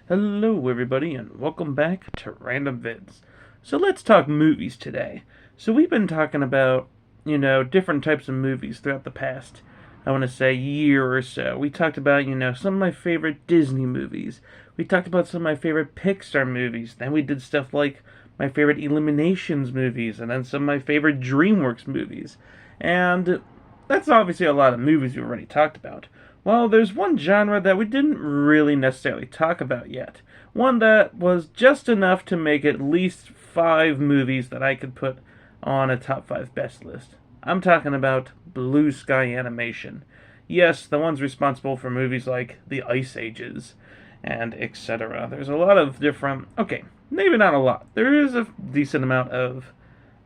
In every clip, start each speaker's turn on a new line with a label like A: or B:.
A: Hello, everybody, and welcome back to Random Vids. So let's talk movies today. So we've been talking about, different types of movies throughout the past, I want to say, year or so. We talked about, some of my favorite Disney movies. We talked about some of my favorite Pixar movies. Then we did stuff like my favorite Illuminations movies, and then some of my favorite DreamWorks movies. And that's obviously a lot of movies we've already talked about. Well, there's one genre that we didn't really necessarily talk about yet. One that was just enough to make at least 5 movies that I could put on a top 5 best list. I'm talking about Blue Sky Animation. Yes, the ones responsible for movies like The Ice Ages and etc. There's a lot of different. Okay, maybe not a lot. There is a decent amount of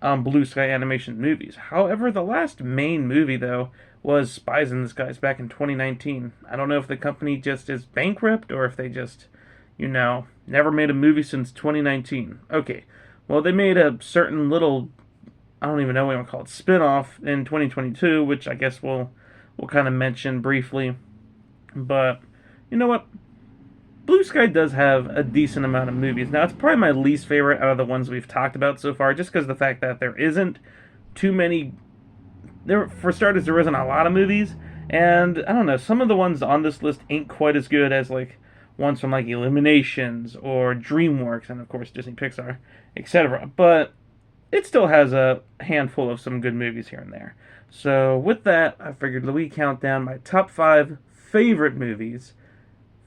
A: Blue Sky Animation movies. However, the last main movie, though, was Spies in Disguise back in 2019. I don't know if the company just is bankrupt or if they just, never made a movie since 2019. Okay, well, they made a certain little, I don't even know what you want to call it, spin-off in 2022, which I guess we'll kind of mention briefly. But, you know what? Blue Sky does have a decent amount of movies. Now, it's probably my least favorite out of the ones we've talked about so far, just because of the fact that there isn't too many. For starters, there isn't a lot of movies, and I don't know, some of the ones on this list ain't quite as good as like ones from like Illuminations or DreamWorks, and of course Disney Pixar, etc. But it still has a handful of some good movies here and there. So with that, I figured we count down my top 5 favorite movies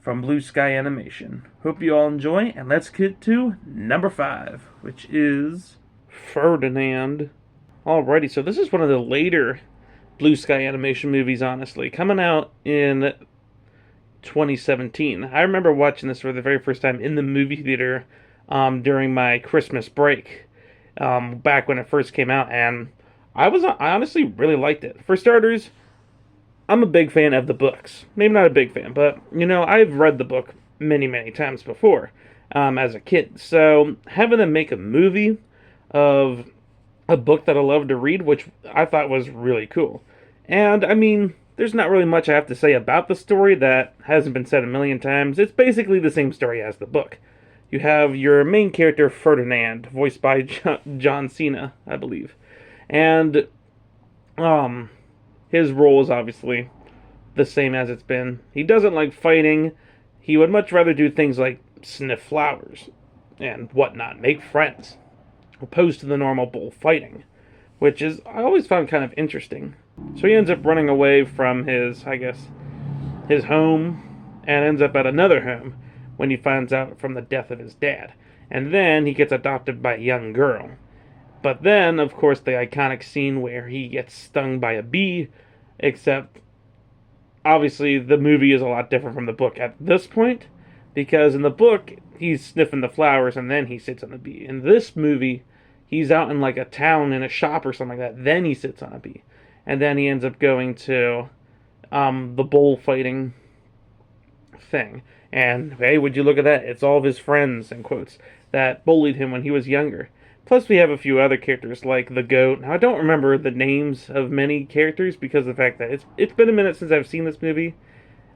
A: from Blue Sky Animation. Hope you all enjoy, and let's get to number 5, which is Ferdinand. Alrighty, so this is one of the later Blue Sky Animation movies, honestly, coming out in 2017. I remember watching this for the very first time in the movie theater during my Christmas break, back when it first came out, and I honestly really liked it. For starters, I'm a big fan of the books. Maybe not a big fan, but, I've read the book many, many times before as a kid. So having them make a movie of a book that I love to read, which I thought was really cool. And, I mean, there's not really much I have to say about the story that hasn't been said a million times. It's basically the same story as the book. You have your main character, Ferdinand, voiced by John Cena, I believe. And, his role is obviously the same as it's been. He doesn't like fighting. He would much rather do things like sniff flowers and whatnot, make friends, opposed to the normal bullfighting, which is, I always found kind of interesting. So he ends up running away from his home, and ends up at another home when he finds out from the death of his dad. And then he gets adopted by a young girl. But then, of course, the iconic scene where he gets stung by a bee, except, obviously, the movie is a lot different from the book at this point, because in the book, he's sniffing the flowers and then he sits on a bee. In this movie, he's out in like a town in a shop or something like that, then he sits on a bee. And then he ends up going to the bullfighting thing. And, hey, would you look at that? It's all of his friends, in quotes, that bullied him when he was younger. Plus, we have a few other characters, like the goat. Now, I don't remember the names of many characters because of the fact that it's been a minute since I've seen this movie,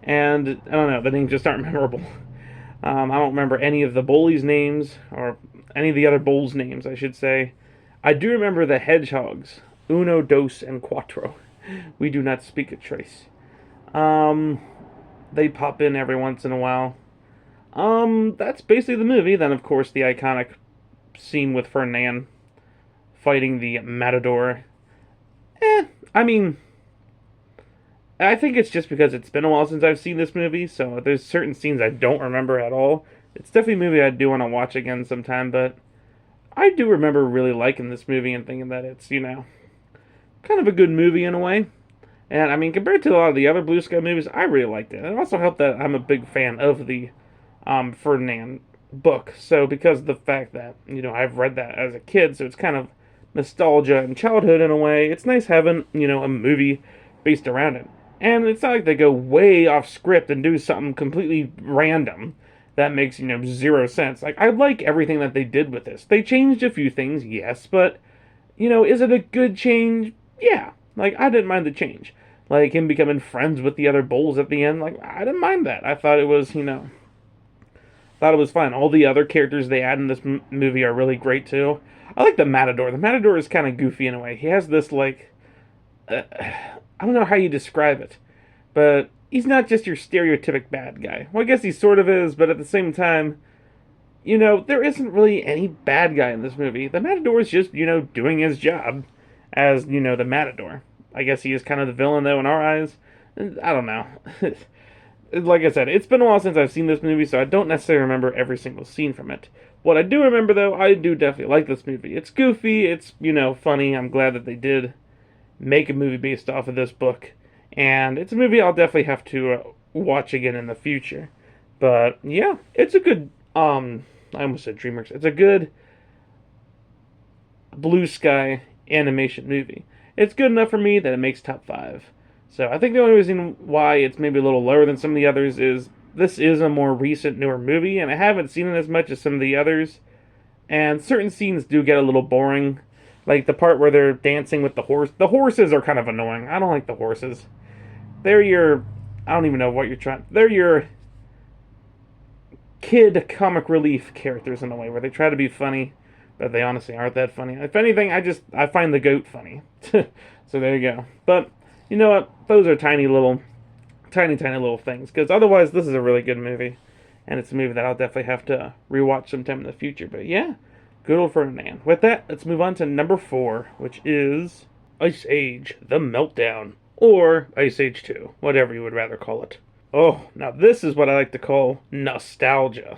A: and, I don't know, the names just aren't memorable. I don't remember any of the bullies' names, or any of the other bulls' names, I should say. I do remember the hedgehogs. Uno, dos, and cuatro. We do not speak a trace. They pop in every once in a while. That's basically the movie. Then, of course, the iconic scene with Ferdinand fighting the matador. I mean, I think it's just because it's been a while since I've seen this movie, so there's certain scenes I don't remember at all. It's definitely a movie I do want to watch again sometime, but I do remember really liking this movie and thinking that it's, kind of a good movie in a way. And, I mean, compared to a lot of the other Blue Sky movies, I really liked it. It also helped that I'm a big fan of the Ferdinand book. So because of the fact that, I've read that as a kid, so it's kind of nostalgia and childhood in a way. It's nice having, a movie based around it. And it's not like they go way off script and do something completely random that makes, zero sense. Like, I like everything that they did with this. They changed a few things, yes, but, is it a good change? Yeah. Like, I didn't mind the change. Like, him becoming friends with the other bulls at the end, like, I didn't mind that. I thought it was, Thought it was fun. All the other characters they add in this movie are really great too. I like the Matador. The Matador is kind of goofy in a way. He has this like I don't know how you describe it, but he's not just your stereotypic bad guy. Well, I guess he sort of is, but at the same time, there isn't really any bad guy in this movie. The Matador is just, doing his job as, the Matador. I guess he is kind of the villain, though, in our eyes. I don't know. Like I said, it's been a while since I've seen this movie, so I don't necessarily remember every single scene from it. What I do remember, though, I do definitely like this movie. It's goofy, it's, funny. I'm glad that they did make a movie based off of this book. And it's a movie I'll definitely have to watch again in the future. But, yeah, it's a good, I almost said DreamWorks. It's a good blue sky animation movie. It's good enough for me that it makes top 5. So I think the only reason why it's maybe a little lower than some of the others is this is a more recent, newer movie, and I haven't seen it as much as some of the others. And certain scenes do get a little boring. Like the part where they're dancing with the horse. The horses are kind of annoying. I don't like the horses. They're your... I don't even know what you're trying... They're your kid comic relief characters in a way, where they try to be funny, but they honestly aren't that funny. If anything, I find the goat funny. So there you go. But, you know what? Those are tiny little things. Because otherwise, this is a really good movie. And it's a movie that I'll definitely have to rewatch sometime in the future. But yeah, good old Ferdinand. With that, let's move on to number 4, which is Ice Age: The Meltdown. Or Ice Age 2, whatever you would rather call it. Oh, now this is what I like to call nostalgia.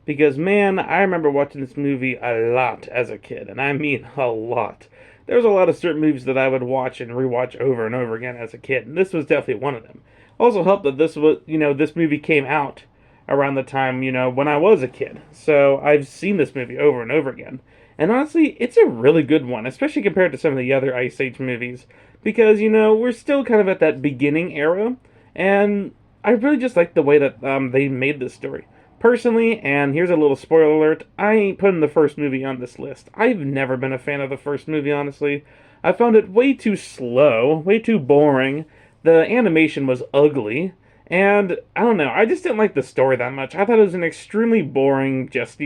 A: Because, man, I remember watching this movie a lot as a kid. And I mean a lot. There was a lot of certain movies that I would watch and rewatch over and over again as a kid. And this was definitely one of them. Also helped that this movie came out around the time, when I was a kid. So I've seen this movie over and over again. And honestly, it's a really good one, especially compared to some of the other Ice Age movies. Because, we're still kind of at that beginning era. And I really just like the way that they made this story. Personally, and here's a little spoiler alert, I ain't putting the first movie on this list. I've never been a fan of the first movie, honestly. I found it way too slow, way too boring. The animation was ugly. And, I don't know, I just didn't like the story that much. I thought it was an extremely boring, just,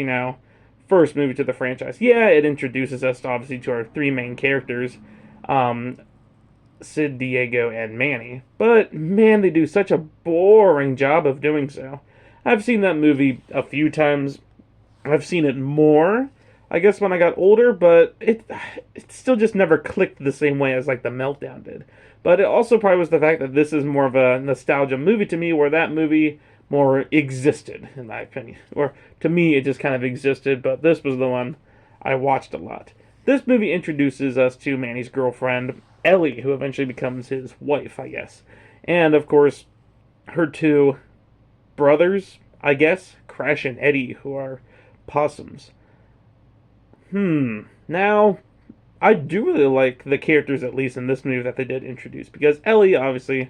A: first movie to the franchise. Yeah, it introduces us, obviously, to our 3 main characters. Sid, Diego, and Manny. But, man, they do such a boring job of doing so. I've seen that movie a few times. I've seen it more, I guess, when I got older, but it still just never clicked the same way as, like, The Meltdown did. But it also probably was the fact that this is more of a nostalgia movie to me, where that movie more existed, in my opinion. Or, to me, it just kind of existed, but this was the one I watched a lot. This movie introduces us to Manny's girlfriend, Ellie, who eventually becomes his wife, I guess. And, of course, her 2 brothers, I guess, Crash and Eddie, who are possums. Now, I do really like the characters, at least in this movie, that they did introduce. Because Ellie, obviously,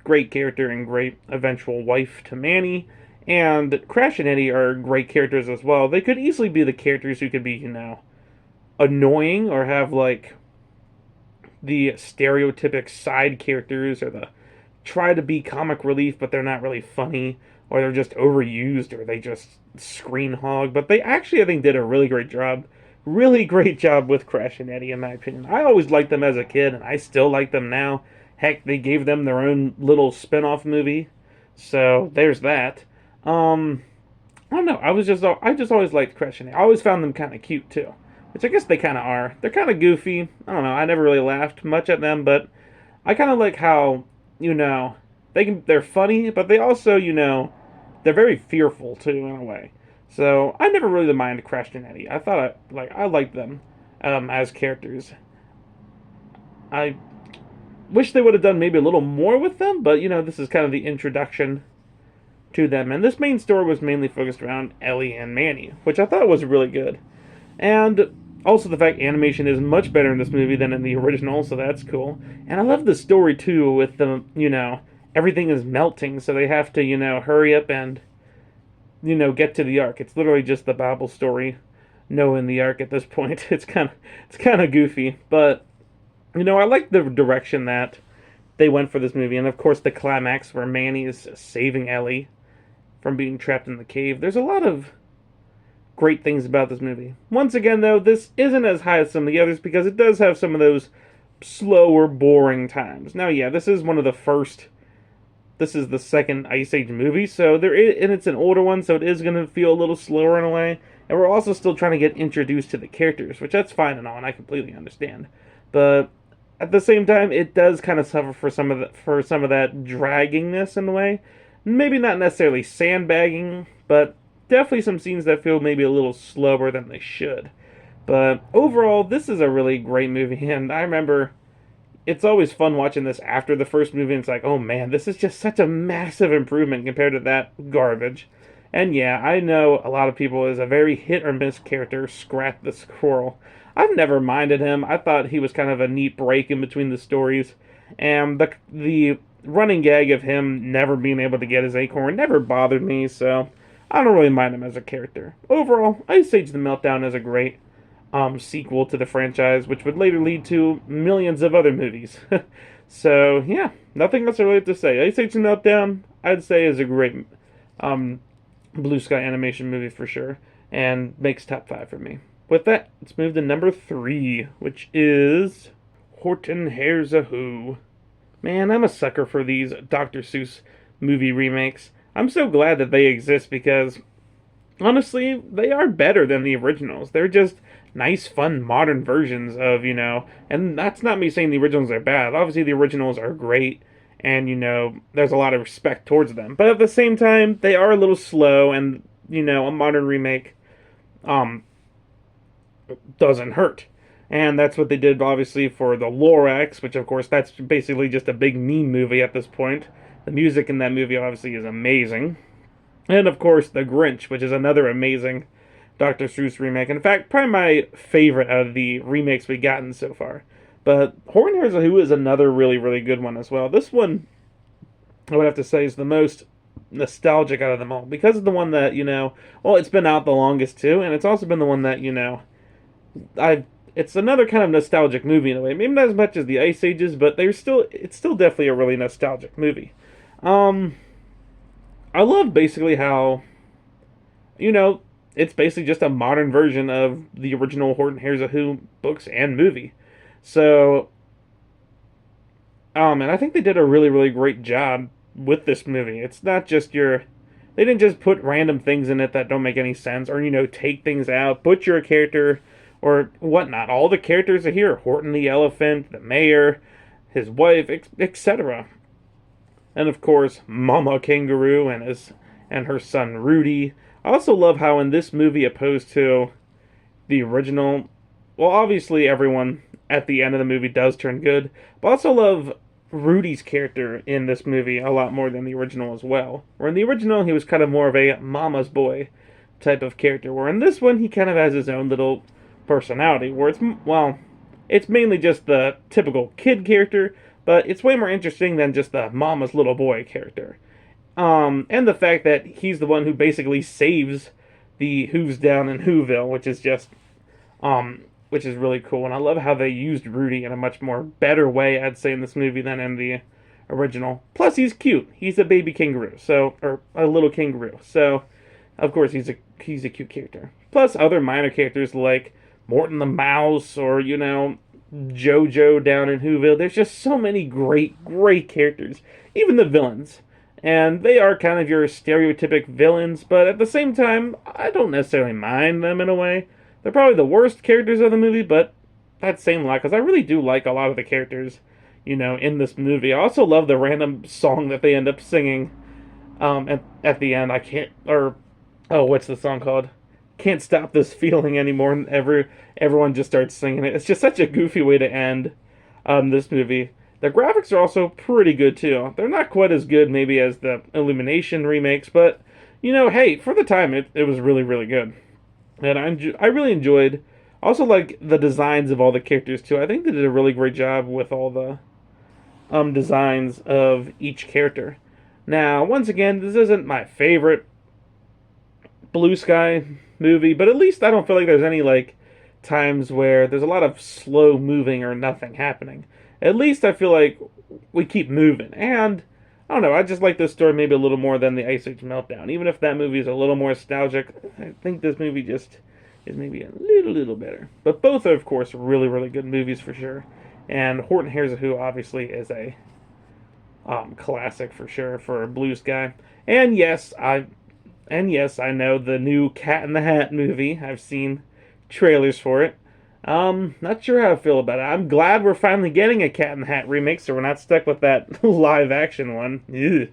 A: great character and great eventual wife to Manny. And Crash and Eddie are great characters as well. They could easily be the characters who could be, annoying or have, like, the stereotypic side characters or the try to be comic relief but they're not really funny, or they're just overused, or they just screen hog. But they actually, I think, did a really great job. Really great job with Crash and Eddie, in my opinion. I always liked them as a kid, and I still like them now. Heck, they gave them their own little spin-off movie. So, there's that. I don't know. I just always liked Crash and Eddie. I always found them kind of cute, too. Which I guess they kind of are. They're kind of goofy. I don't know. I never really laughed much at them, but I kind of like how, they're funny, but they also, they're very fearful, too, in a way. So, I never really minded Crash and Eddie. I thought I liked them as characters. I wish they would have done maybe a little more with them, but, this is kind of the introduction to them. And this main story was mainly focused around Ellie and Manny, which I thought was really good. And also the fact animation is much better in this movie than in the original, so that's cool. And I love the story, too, with the, everything is melting, so they have to, hurry up and, get to the Ark. It's literally just the Bible story, Noah in the Ark at this point. It's kind of goofy, but, I like the direction that they went for this movie. And, of course, the climax where Manny is saving Ellie from being trapped in the cave. There's a lot of great things about this movie. Once again, though, this isn't as high as some of the others because it does have some of those slower, boring times. Now, yeah, this is one of the first. This is the second Ice Age movie, so and it's an older one, so it is going to feel a little slower in a way. And we're also still trying to get introduced to the characters, which that's fine and all, and I completely understand. But at the same time, it does kind of suffer for some of that draggingness in a way. Maybe not necessarily sandbagging, but definitely some scenes that feel maybe a little slower than they should. But overall, this is a really great movie, and I remember it's always fun watching this after the first movie, and it's like, oh man, this is just such a massive improvement compared to that garbage. And yeah, I know a lot of people is a very hit or miss character, Scrat the Squirrel. I've never minded him. I thought he was kind of a neat break in between the stories. And the running gag of him never being able to get his acorn never bothered me, so I don't really mind him as a character. Overall, Ice Age the Meltdown is a great sequel to the franchise, which would later lead to millions of other movies. So, yeah, nothing else I really have to say. Ice Age the Meltdown, I'd say, is a great Blue Sky animation movie for sure, and makes top 5 for me. With that, let's move to number 3, which is Horton Hears a Who. Man, I'm a sucker for these Dr. Seuss movie remakes. I'm so glad that they exist because, honestly, they are better than the originals. They're just nice, fun, modern versions of, and that's not me saying the originals are bad. Obviously, the originals are great, and, there's a lot of respect towards them. But at the same time, they are a little slow, and, a modern remake doesn't hurt. And that's what they did, obviously, for the Lorax, which, of course, that's basically just a big meme movie at this point. The music in that movie, obviously, is amazing. And, of course, The Grinch, which is another amazing Dr. Seuss remake. In fact, probably my favorite out of the remakes we've gotten so far. But Horton Hears a Who is another really, really good one as well. This one, I would have to say, is the most nostalgic out of them all. Because it's the one that, it's been out the longest, too. And it's also been the one that, it's another kind of nostalgic movie in a way. Maybe not as much as the Ice Ages, but it's still definitely a really nostalgic movie. I love basically how, it's basically just a modern version of the original Horton Hears a Who books and movie. So, and I think they did a really, really great job with this movie. It's not just they didn't just put random things in it that don't make any sense, or, take things out, butcher a character, or whatnot. All the characters are here. Horton the elephant, the mayor, his wife, etc. And of course, Mama Kangaroo and her son Rudy. I also love how in this movie, opposed to the original, well, obviously everyone at the end of the movie does turn good, but I also love Rudy's character in this movie a lot more than the original as well. Where in the original, he was kind of more of a mama's boy type of character, where in this one, he kind of has his own little personality, where it's mainly just the typical kid character, but it's way more interesting than just the mama's little boy character. And the fact that he's the one who basically saves the Who's down in Whoville, which is just, which is really cool. And I love how they used Rudy in a much more better way, I'd say, in this movie than in the original. Plus, he's cute. He's a baby kangaroo, or a little kangaroo. So, of course, he's a cute character. Plus, other minor characters like Morton the Mouse, or, Jojo down in Whoville. There's just so many great, great characters. Even the villains. And they are kind of your stereotypic villains, but at the same time, I don't necessarily mind them in a way. They're probably the worst characters of the movie, but that's saying a lot, because I really do like a lot of the characters, in this movie. I also love the random song that they end up singing at the end. What's the song called? Can't Stop This Feeling Anymore, and everyone just starts singing it. It's just such a goofy way to end this movie. The graphics are also pretty good, too. They're not quite as good, maybe, as the Illumination remakes, but, hey, for the time, it was really, really good. And I really enjoyed, also, like, the designs of all the characters, too. I think they did a really great job with all the designs of each character. Now, once again, this isn't my favorite Blue Sky movie, but at least I don't feel like there's any, times where there's a lot of slow moving or nothing happening. At least I feel like we keep moving. And I don't know. I just like this story maybe a little more than the Ice Age Meltdown. Even if that movie is a little more nostalgic, I think this movie just is maybe a little better. But both are, of course, really, really good movies for sure. And Horton Hears a Who obviously is a classic for sure for Blue Sky. And yes, I know the new Cat in the Hat movie. I've seen trailers for it. Not sure how I feel about it. I'm glad we're finally getting a Cat in the Hat remake, so we're not stuck with that live action one. Ugh.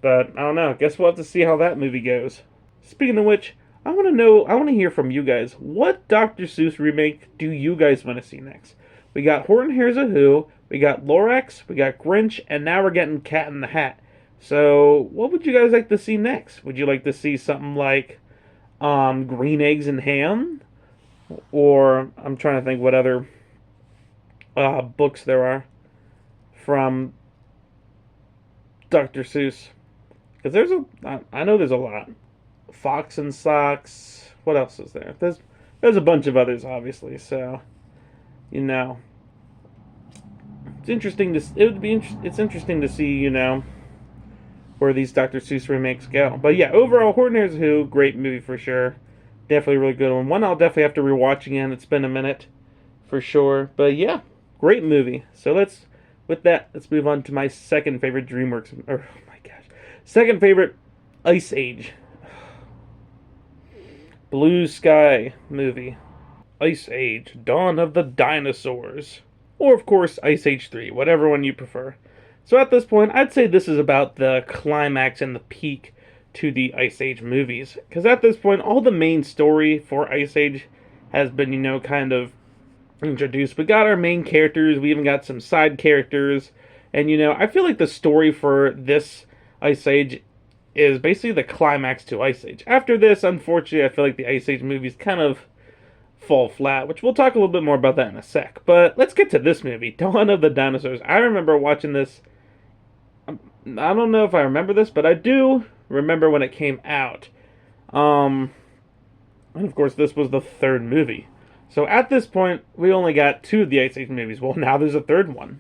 A: But I don't know. Guess we'll have to see how that movie goes. Speaking of which, I want to hear from you guys. What Dr. Seuss remake do you guys want to see next? We got Horton Hears a Who, we got Lorax, we got Grinch, and now we're getting Cat in the Hat. So, what would you guys like to see next? Would you like to see something like Green Eggs and Ham? Or I'm trying to think what other books there are from Dr. Seuss. Because I know there's a lot. Fox and Socks. What else is there? There's a bunch of others, obviously. So, you know, it's interesting to see, where these Dr. Seuss remakes go. But yeah, overall, Horton Hears a Who, great movie for sure. Definitely a really good one. One I'll definitely have to rewatch again. It's been a minute for sure. But yeah, great movie. So let's move on to my second favorite DreamWorks. Or, oh my gosh, second favorite Ice Age, Blue Sky movie. Ice Age, Dawn of the Dinosaurs. Or, of course, Ice Age 3, whatever one you prefer. So at this point, I'd say this is about the climax and the peak to the Ice Age movies. Because at this point, all the main story for Ice Age has been, kind of introduced. We got our main characters, we even got some side characters. And, I feel like the story for this Ice Age is basically the climax to Ice Age. After this, unfortunately, I feel like the Ice Age movies kind of fall flat, which we'll talk a little bit more about that in a sec. But let's get to this movie, Dawn of the Dinosaurs. I remember watching this. I don't know if I remember this, but I do remember when it came out. And of course, this was the third movie. So at this point, we only got two of the Ice Age movies. Well, now there's a third one.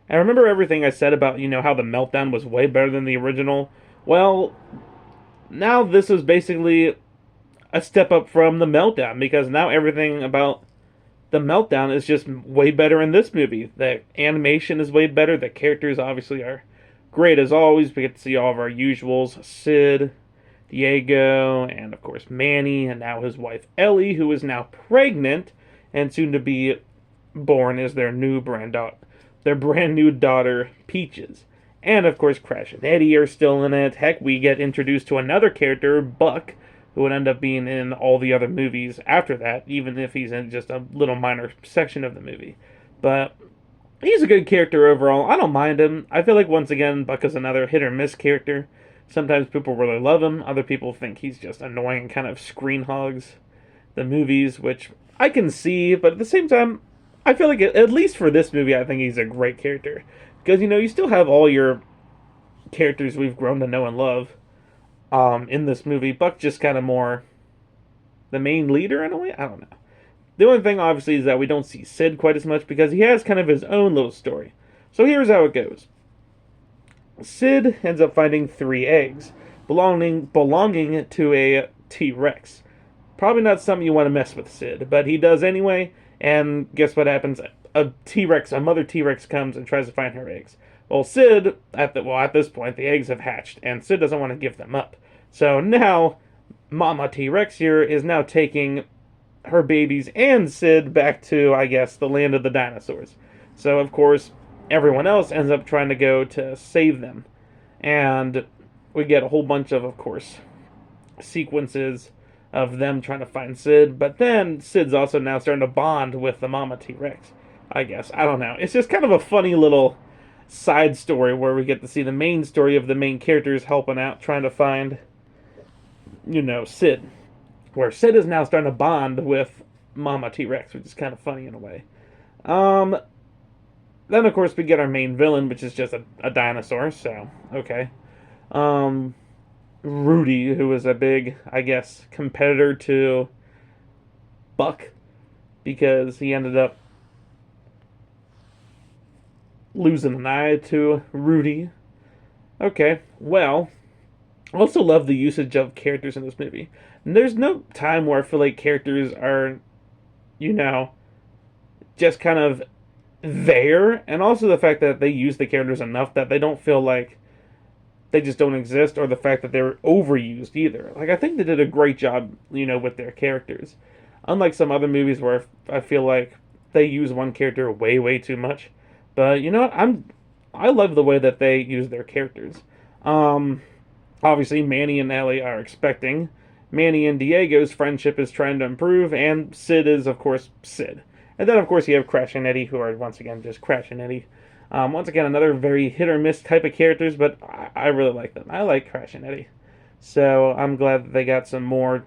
A: I remember everything I said about, how the Meltdown was way better than the original. Well, now this is basically a step up from the Meltdown, because now everything about the Meltdown is just way better in this movie. The animation is way better. The characters obviously are great as always. We get to see all of our usuals: Sid, Diego, and of course Manny, and now his wife Ellie, who is now pregnant and soon to be born as their brand new daughter Peaches. And of course Crash and Eddie are still in it. Heck, we get introduced to another character, Buck, who would end up being in all the other movies after that, even if he's in just a little minor section of the movie. But he's a good character overall. I don't mind him. I feel like, once again, Buck is another hit or miss character. Sometimes people really love him. Other people think he's just annoying and kind of screen hogs the movies, which I can see. But at the same time, I feel like, at least for this movie, I think he's a great character. Because, you still have all your characters we've grown to know and love in this movie. Buck just kind of more the main leader in a way. I don't know. The only thing, obviously, is that we don't see Sid quite as much because he has kind of his own little story. So here's how it goes. Sid ends up finding 3 eggs belonging to a T-Rex. Probably not something you want to mess with, Sid, but he does anyway. And guess what happens? A mother T-Rex comes and tries to find her eggs. Well, Sid, at this point, the eggs have hatched, and Sid doesn't want to give them up. So now, Mama T-Rex here is now taking her babies and Sid back to, I guess, the land of the dinosaurs. So, of course, everyone else ends up trying to go to save them. And we get a whole bunch of course, sequences of them trying to find Sid. But then Sid's also now starting to bond with the Mama T-Rex, I guess. I don't know. It's just kind of a funny little side story where we get to see the main story of the main characters helping out, trying to find, Sid. Where Sid is now starting to bond with Mama T-Rex, which is kind of funny in a way. Then, of course, we get our main villain, which is just a dinosaur, so, okay. Rudy, who is a big, I guess, competitor to Buck, because he ended up losing an eye to Rudy. Okay, well, I also love the usage of characters in this movie. And there's no time where I feel like characters are, you know, just kind of there, and also the fact that they use the characters enough that they don't feel like they just don't exist, or the fact that they're overused either. Like, I think they did a great job, with their characters. Unlike some other movies where I feel like they use one character way, way too much. But you know what? I love the way that they use their characters. Um, Obviously, Manny and Ellie are expecting. Manny and Diego's friendship is trying to improve, and Sid is, of course, Sid. And then, of course, you have Crash and Eddie, who are once again just Crash and Eddie. Once again, another very hit or miss type of characters, but I really like them. I like Crash and Eddie. So I'm glad that they got some more.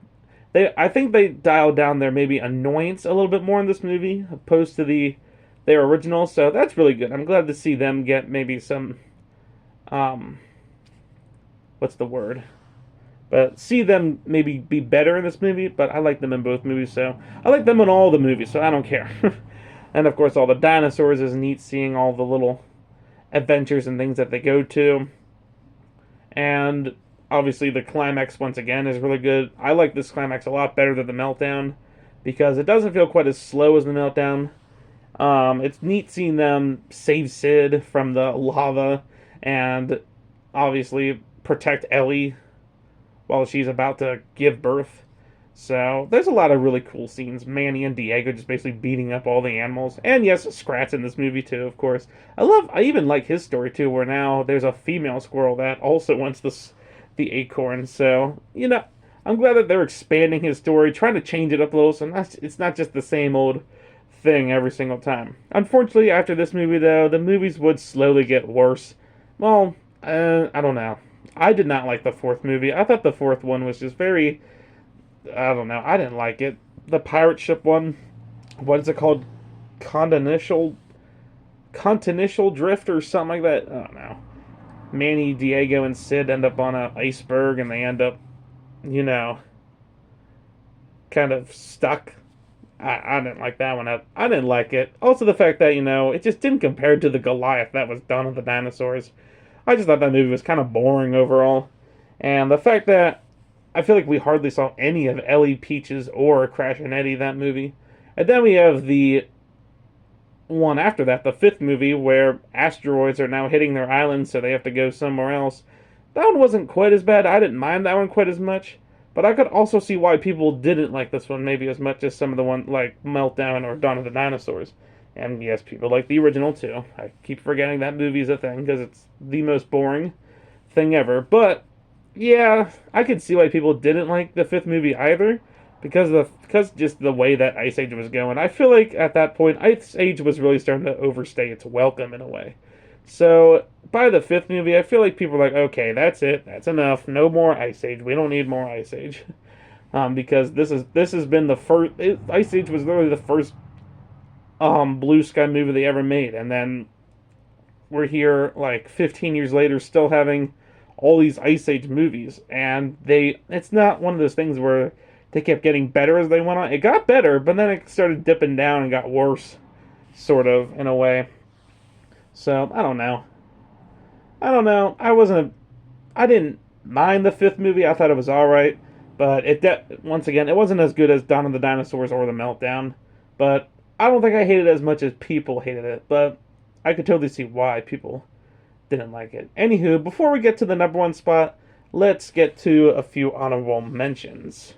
A: I think they dialed down their maybe annoyance a little bit more in this movie, opposed to their original. So that's really good. I'm glad to see them get maybe some um, what's the word? But see them maybe be better in this movie. But I like them in both movies, so I like them in all the movies. So I don't care. And of course, all the dinosaurs is neat. Seeing all the little adventures and things that they go to, and obviously the climax once again is really good. I like this climax a lot better than the meltdown because it doesn't feel quite as slow as the meltdown. It's neat seeing them save Sid from the lava and obviously protect Ellie while she's about to give birth. So there's a lot of really cool scenes. Manny and Diego just basically beating up all the animals, and yes, Scrat's in this movie too, of course. I even like his story too, where now there's a female squirrel that also wants the acorn. So I'm glad that they're expanding his story, trying to change it up a little, so it's not just the same old thing every single time. Unfortunately, after this movie though, the movies would slowly get worse. Well, I don't know. I did not like the fourth movie. I thought the fourth one was just very, I don't know. I didn't like it. The pirate ship one, what is it called? Continental drift or something like that. I don't know. Manny, Diego, and Sid end up on an iceberg, and they end up, you know, kind of stuck. I didn't like that one. I didn't like it. Also, the fact that it just didn't compare to the Goliath that was done with the dinosaurs. I just thought that movie was kind of boring overall, and the fact that I feel like we hardly saw any of Ellie, Peaches, or Crash and Eddie that movie. And then we have the one after that, the fifth movie, where asteroids are now hitting their island, so they have to go somewhere else. That one wasn't quite as bad. I didn't mind that one quite as much. But I could also see why people didn't like this one maybe as much as some of the one like Meltdown or Dawn of the Dinosaurs. And yes, people like the original too. I keep forgetting that movie is a thing because it's the most boring thing ever. But yeah, I could see why people didn't like the fifth movie either, because just the way that Ice Age was going. I feel like at that point, Ice Age was really starting to overstay its welcome in a way. So by the fifth movie, I feel like people are like, okay, that's it, that's enough, no more Ice Age. We don't need more Ice Age, because this has been the first. Ice Age was literally the first blue sky movie they ever made, and then we're here like 15 years later, still having all these Ice Age movies, and it's not one of those things where they kept getting better as they went on. It got better, but then it started dipping down and got worse, sort of, in a way. So, I don't know. I didn't mind the fifth movie. I thought it was alright, but once again, it wasn't as good as Dawn of the Dinosaurs or The Meltdown, but I don't think I hated it as much as people hated it, but I could totally see why people didn't like it. Anywho, before we get to the number one spot, let's get to a few honorable mentions.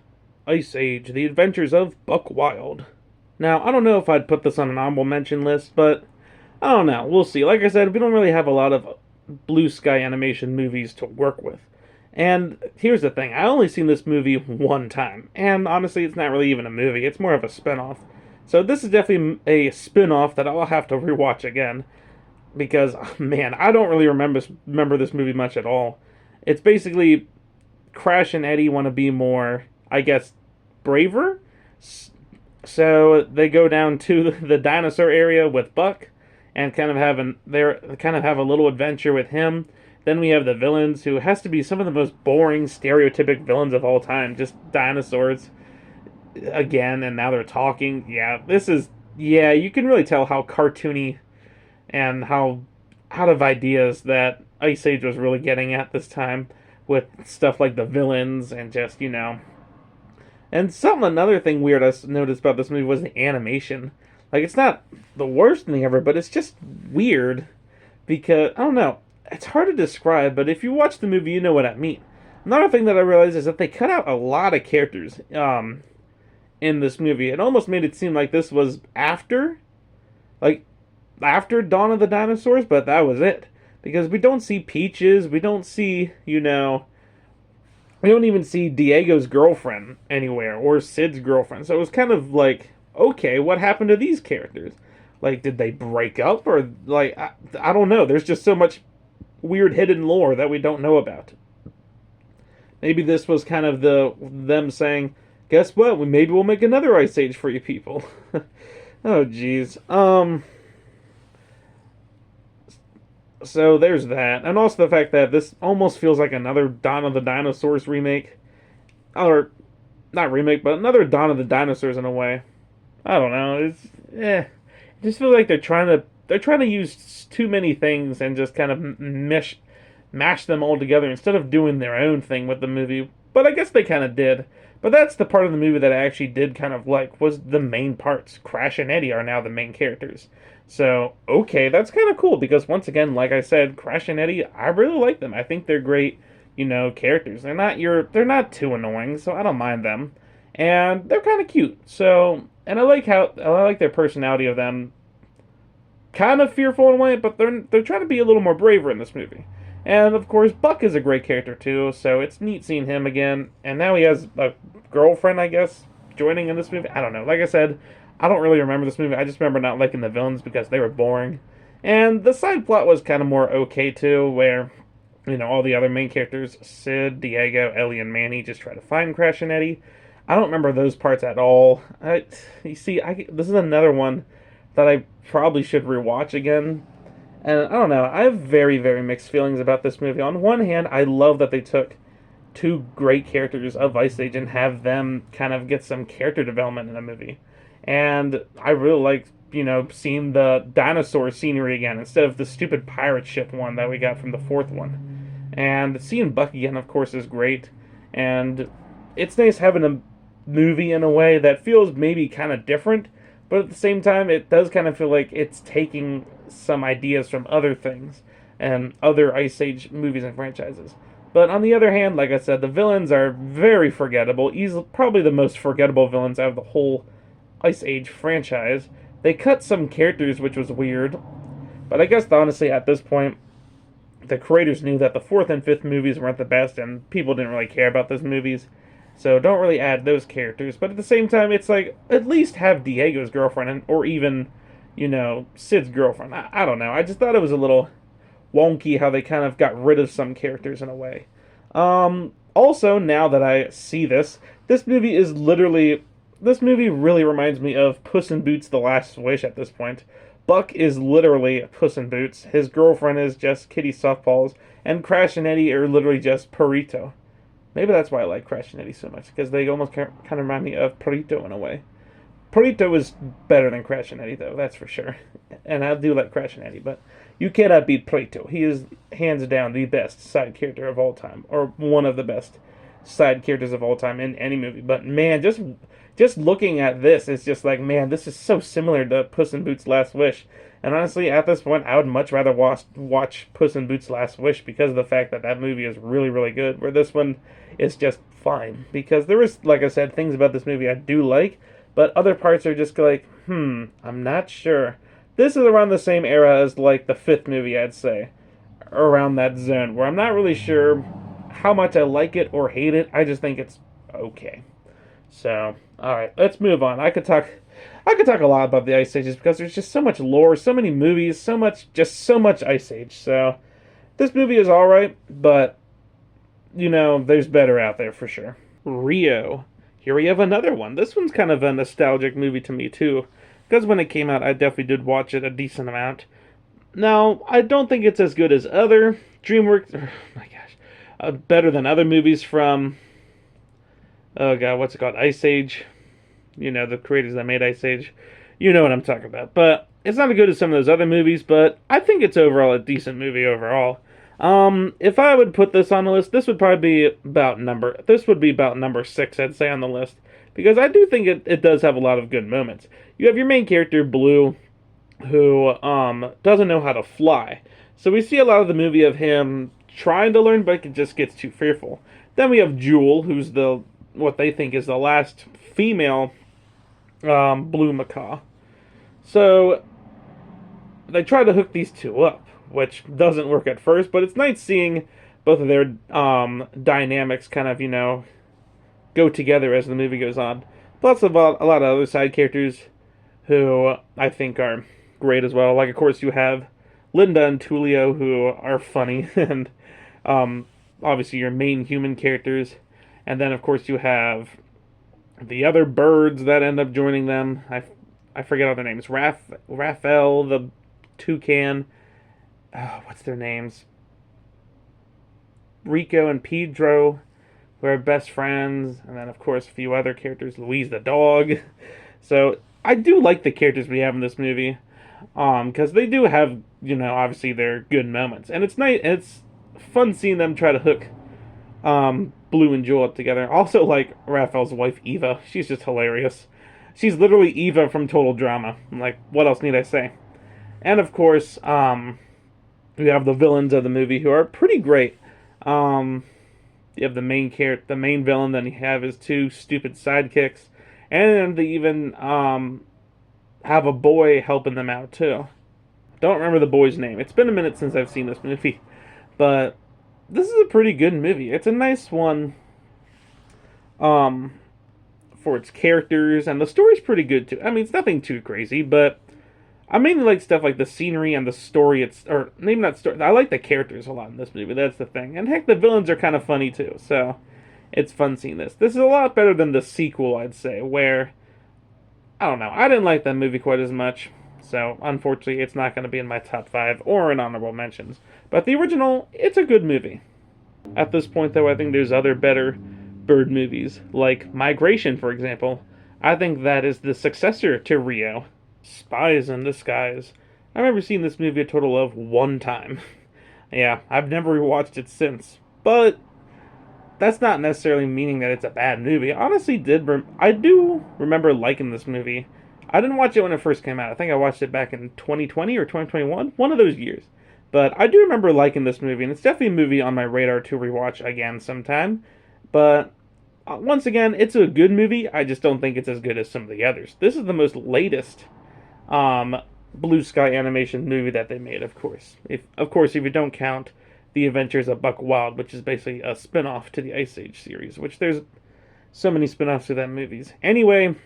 A: Ice Age, The Adventures of Buck Wild. Now, I don't know if I'd put this on an honorable mention list, but I don't know. We'll see. Like I said, we don't really have a lot of blue sky animation movies to work with. And here's the thing. I only seen this movie one time. And honestly, it's not really even a movie. It's more of a spin-off. So this is definitely a spin-off that I'll have to rewatch again. Because, man, I don't really remember this movie much at all. It's basically Crash and Eddie want to be more, I guess, braver. So they go down to the dinosaur area with Buck and kind of have a little adventure with him. Then we have the villains, who has to be some of the most boring, stereotypic villains of all time. Just dinosaurs again, and now they're talking. Yeah, you can really tell how cartoony and how out of ideas that Ice Age was really getting at this time with stuff like the villains and just, and another thing weird I noticed about this movie was the animation. Like, it's not the worst thing ever, but it's just weird because, I don't know, it's hard to describe, but if you watch the movie, you know what I mean. Another thing that I realized is that they cut out a lot of characters in this movie. It almost made it seem like this was like, after Dawn of the Dinosaurs, but that was it. Because we don't see Peaches, we don't see, we don't even see Diego's girlfriend anywhere, or Sid's girlfriend. So it was kind of like, okay, what happened to these characters? Like, did they break up? Or, like, I don't know. There's just so much weird hidden lore that we don't know about. Maybe this was kind of them saying, guess what? Maybe we'll make another Ice Age for you people. Oh, jeez. So there's that. And also the fact that this almost feels like another Dawn of the Dinosaurs remake. Or, not remake, but another Dawn of the Dinosaurs in a way. I don't know. It just feels like they're trying to use too many things and just kind of mash them all together instead of doing their own thing with the movie. But I guess they kind of did. But that's the part of the movie that I actually did kind of like, was the main parts. Crash and Eddie are now the main characters. So, okay, that's kind of cool because once again, like I said, Crash and Eddie, I really like them. I think they're great, characters. They're not too annoying, so I don't mind them. And they're kind of cute. So, and I like their personality of them. Kind of fearful in a way, but they're trying to be a little more braver in this movie. And of course, Buck is a great character too, so it's neat seeing him again. And now he has a girlfriend, I guess, joining in this movie. I don't know. Like I said, I don't really remember this movie. I just remember not liking the villains because they were boring. And the side plot was kind of more okay too, where, all the other main characters, Sid, Diego, Ellie, and Manny, just try to find Crash and Eddie. I don't remember those parts at all. This is another one that I probably should rewatch again. And I don't know, I have very, very mixed feelings about this movie. On one hand, I love that they took two great characters of Ice Age and have them kind of get some character development in a movie. And I really like, seeing the dinosaur scenery again instead of the stupid pirate ship one that we got from the fourth one. And seeing Buck again, of course, is great. And it's nice having a movie in a way that feels maybe kind of different, but at the same time, it does kind of feel like it's taking some ideas from other things and other Ice Age movies and franchises. But on the other hand, like I said, the villains are very forgettable. Probably the most forgettable villains out of the whole Ice Age franchise. They cut some characters, which was weird. But I guess, honestly, at this point, the creators knew that the fourth and fifth movies weren't the best, and people didn't really care about those movies. So don't really add those characters. But at the same time, it's like, at least have Diego's girlfriend, or even, Sid's girlfriend. I don't know. I just thought it was a little wonky how they kind of got rid of some characters in a way. Also, now that I see this movie really reminds me of Puss in Boots: The Last Wish at this point. Buck is literally Puss in Boots. His girlfriend is just Kitty Softballs. And Crash and Eddie are literally just Perrito. Maybe that's why I like Crash and Eddie so much, because they almost kind of remind me of Perrito in a way. Perrito is better than Crash and Eddie, though, that's for sure. And I do like Crash and Eddie, but you cannot beat Perrito. He is, hands down, the best side character of all time, or one of the best side characters of all time in any movie. But man, just looking at this, it's just like, man, this is so similar to Puss in Boots' Last Wish. And honestly, at this point, I would much rather watch Puss in Boots' Last Wish because of the fact that movie is really, really good, where this one is just fine. Because there is, like I said, things about this movie I do like, but other parts are just like, I'm not sure. This is around the same era as, like, the fifth movie, I'd say. Around that zone, where I'm not really sure how much I like it or hate it. I just think it's okay. So, alright, let's move on. I could talk a lot about the Ice Ages because there's just so much lore, so many movies, so much Ice Age. So, this movie is alright, but, there's better out there for sure. Rio. Here we have another one. This one's kind of a nostalgic movie to me, too. Because when it came out, I definitely did watch it a decent amount. Now, I don't think it's as good as other DreamWorks... Oh my gosh. Better than other movies from... Oh god, what's it called? Ice Age. The creators that made Ice Age. You know what I'm talking about. But it's not as good as some of those other movies, but I think it's overall a decent movie overall. If I would put this on the list, this would be about number 6, I'd say, on the list. Because I do think it does have a lot of good moments. You have your main character, Blue, who doesn't know how to fly. So we see a lot of the movie of him trying to learn, but it just gets too fearful. Then we have Jewel, who's what they think is the last female blue macaw. So they try to hook these two up, which doesn't work at first, but it's nice seeing both of their dynamics kind of, go together as the movie goes on. Plus, about a lot of other side characters who I think are great as well. Like, of course, you have Linda and Tulio, who are funny, and obviously your main human characters. And then, of course, you have the other birds that end up joining them. I forget all their names. Raphael, the toucan. Oh, what's their names? Rico and Pedro, who are best friends. And then, of course, a few other characters. Louise the dog. So, I do like the characters we have in this movie. Because they do have, obviously their good moments. And it's nice, it's fun seeing them try to hook Blue and Jewel up together. Also, like Raphael's wife, Eva. She's just hilarious. She's literally Eva from Total Drama. Like, what else need I say? And of course, we have the villains of the movie who are pretty great. You have the main villain, then you have his two stupid sidekicks, and they even have a boy helping them out too. Don't remember the boy's name. It's been a minute since I've seen this movie, but this is a pretty good movie. It's a nice one for its characters, and the story's pretty good too. I mean, it's nothing too crazy, but I mainly like stuff like the scenery and the story. Or maybe not story. I like the characters a lot in this movie. That's the thing. And heck, the villains are kind of funny too. So it's fun seeing this. This is a lot better than the sequel, I'd say, where I don't know. I didn't like that movie quite as much. So unfortunately, it's not going to be in my top 5 or in honorable mentions. But the original, it's a good movie. At this point, though, I think there's other better bird movies, like Migration, for example. I think that is the successor to Rio. Spies in Disguise. I remember seeing this movie a total of 1 time. Yeah, I've never rewatched it since. But that's not necessarily meaning that it's a bad movie. I honestly I do remember liking this movie. I didn't watch it when it first came out. I think I watched it back in 2020 or 2021, one of those years. But I do remember liking this movie, and it's definitely a movie on my radar to rewatch again sometime. But once again, it's a good movie. I just don't think it's as good as some of the others. This is the most latest Blue Sky Animation movie that they made, of course. If you don't count The Adventures of Buck Wild, which is basically a spin-off to the Ice Age series, which there's so many spin-offs to that movies. Anyway,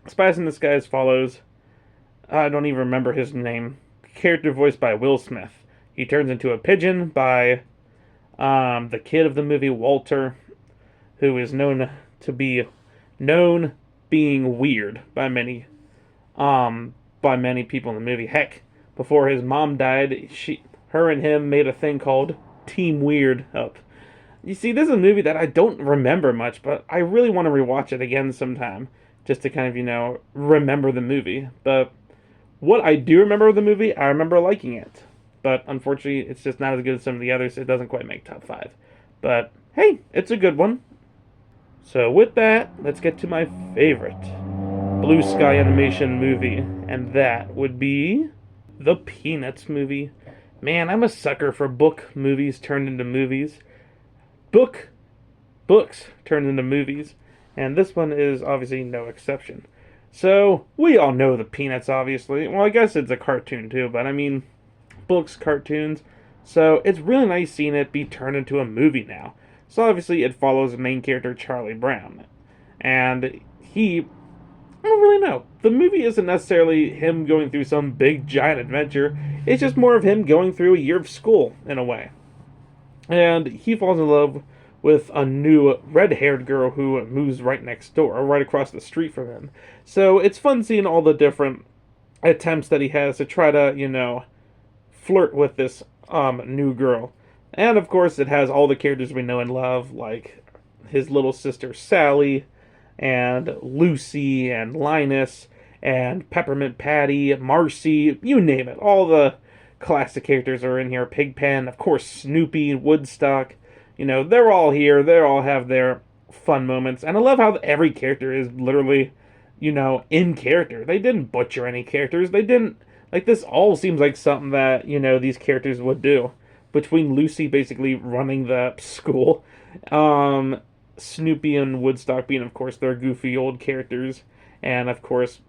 A: Spies in Disguise follows, I don't even remember his name, character voiced by Will Smith. He turns into a pigeon by the kid of the movie, Walter, who is known being weird by many people in the movie. Heck, before his mom died, her and him made a thing called Team Weird up. You see, this is a movie that I don't remember much, but I really want to rewatch it again sometime, just to kind of, remember the movie. But what I do remember of the movie, I remember liking it. But unfortunately, it's just not as good as some of the others. It doesn't quite make top 5. But hey, it's a good one. So with that, let's get to my favorite Blue Sky Animation movie, and that would be the Peanuts movie. Man, I'm a sucker for book movies turned into movies. Books turned into movies, and this one is obviously no exception. So, we all know the Peanuts, obviously. Well, I guess it's a cartoon too, but I mean, books, cartoons. So, it's really nice seeing it be turned into a movie now. So, obviously, it follows the main character, Charlie Brown. And I don't really know. The movie isn't necessarily him going through some big, giant adventure. It's just more of him going through a year of school, in a way. And he falls in love with a new red-haired girl who moves right next door, or right across the street from him. So it's fun seeing all the different attempts that he has to try to, flirt with this new girl. And, of course, it has all the characters we know and love, like his little sister Sally, and Lucy, and Linus, and Peppermint Patty, Marcy, you name it. All the classic characters are in here. Pigpen, of course, Snoopy, Woodstock. They're all here. They all have their fun moments. And I love how every character is literally, in character. They didn't butcher any characters. They didn't, this all seems like something that, these characters would do. Between Lucy basically running the school, Snoopy and Woodstock being, of course, their goofy old characters, and, of course,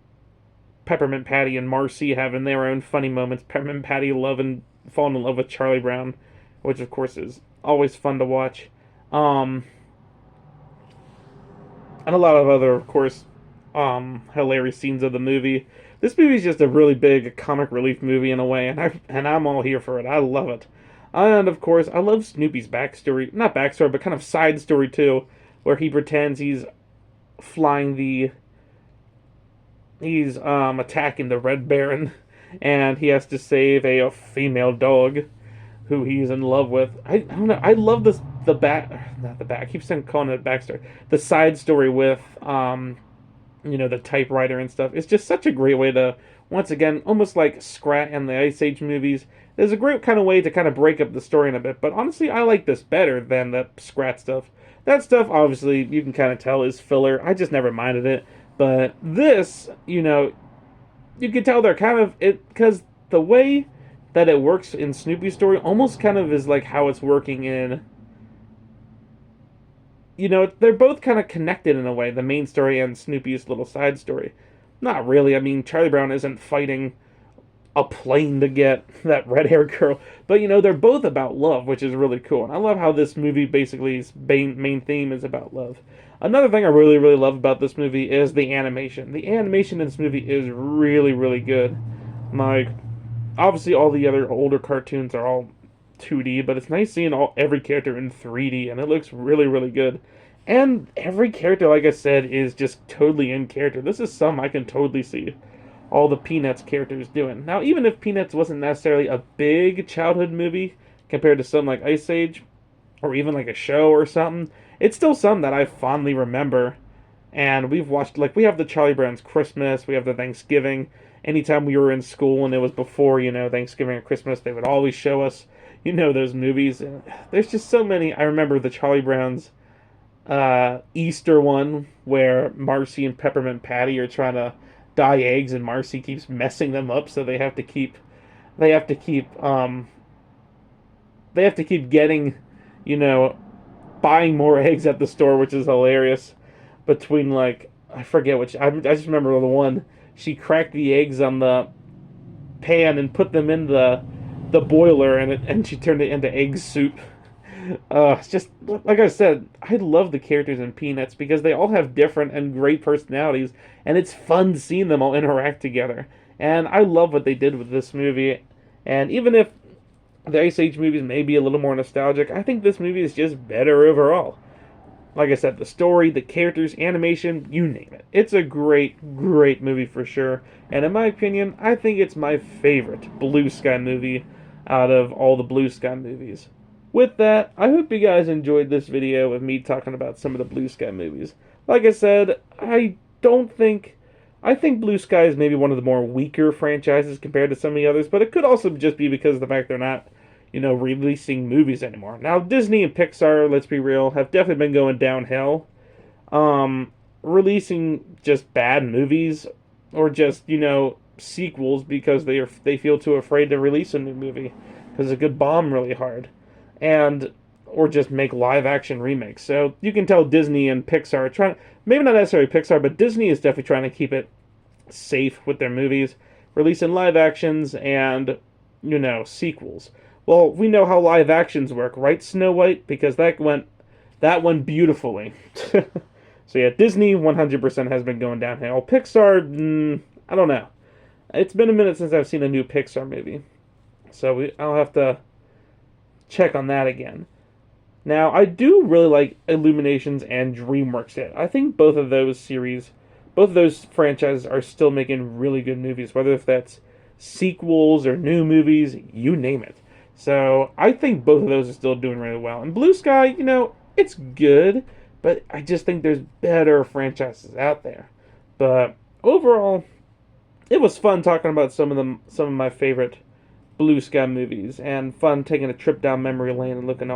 A: Peppermint Patty and Marcy having their own funny moments. Peppermint Patty falling in love with Charlie Brown, which, of course, is always fun to watch. And a lot of other, of course, hilarious scenes of the movie. This movie is just a really big comic relief movie in a way, and I'm all here for it. I love it. And of course, I love Snoopy's backstory. Not backstory, but kind of side story too, where he pretends he's flying he's attacking the Red Baron, and he has to save a female dog who he's in love with. I don't know. I love this not the back. I keep calling it backstory. The side story with the typewriter and stuff. It's just such a great way to, once again, almost like Scrat and the Ice Age movies. There's a great kind of way to kind of break up the story in a bit, but honestly, I like this better than the Scrat stuff. That stuff, obviously, you can kind of tell is filler. I just never minded it. But this, you can tell they're kind of, because the way that it works in Snoopy's story almost kind of is like how it's working in, they're both kind of connected in a way, the main story and Snoopy's little side story. Not really. I mean, Charlie Brown isn't fighting a plane to get that red-haired girl, but they're both about love, which is really cool. And I love how this movie basically's main theme is about love. Another thing I really, really love about this movie is the animation. The animation in this movie is really, really good. Like, obviously all the other older cartoons are all 2D, but it's nice seeing every character in 3D, and it looks really, really good. And every character, like I said, is just totally in character. This is something I can totally see all the Peanuts characters doing. Now, even if Peanuts wasn't necessarily a big childhood movie compared to something like Ice Age, or even like a show or something, it's still something that I fondly remember. And we've watched, we have the Charlie Brown's Christmas, we have the Thanksgiving. Anytime we were in school and it was before, Thanksgiving or Christmas, they would always show us, those movies. And there's just so many. I remember the Charlie Brown's Easter one, where Marcy and Peppermint Patty are trying to dye eggs, and Marcy keeps messing them up, so they have to keep getting, buying more eggs at the store, which is hilarious. Between I forget which, I just remember the one, she cracked the eggs on the pan and put them in the boiler, and she turned it into egg soup. It's just, like I said, I love the characters in Peanuts because they all have different and great personalities, and it's fun seeing them all interact together. And I love what they did with this movie. And even if the Ice Age movies may be a little more nostalgic, I think this movie is just better overall. Like I said, the story, the characters, animation, you name it. It's a great, great movie for sure. And in my opinion, I think it's my favorite Blue Sky movie out of all the Blue Sky movies. With that, I hope you guys enjoyed this video of me talking about some of the Blue Sky movies. Like I said, I think Blue Sky is maybe one of the more weaker franchises compared to some of the others, but it could also just be because of the fact they're not, releasing movies anymore. Now, Disney and Pixar, let's be real, have definitely been going downhill. Releasing just bad movies, or just, sequels because they feel too afraid to release a new movie, because it could bomb really hard. Or just make live action remakes. So you can tell Disney and Pixar are trying, maybe not necessarily Pixar, but Disney is definitely trying to keep it safe with their movies, releasing live actions and, sequels. Well, we know how live actions work, right, Snow White? Because that went beautifully. So yeah, Disney 100% has been going downhill. Pixar, I don't know. It's been a minute since I've seen a new Pixar movie. So I'll have to check on that again. Now, I do really like Illuminations and DreamWorks. I think both of those franchises are still making really good movies, whether if that's sequels or new movies, you name it. So, I think both of those are still doing really well. And Blue Sky, it's good, but I just think there's better franchises out there. But overall, it was fun talking about some of my favorite blue sky movies and fun taking a trip down memory lane and looking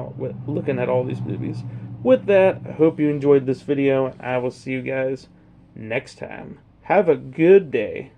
A: at all these movies. With that, I hope you enjoyed this video. I will see you guys next time. Have a good day.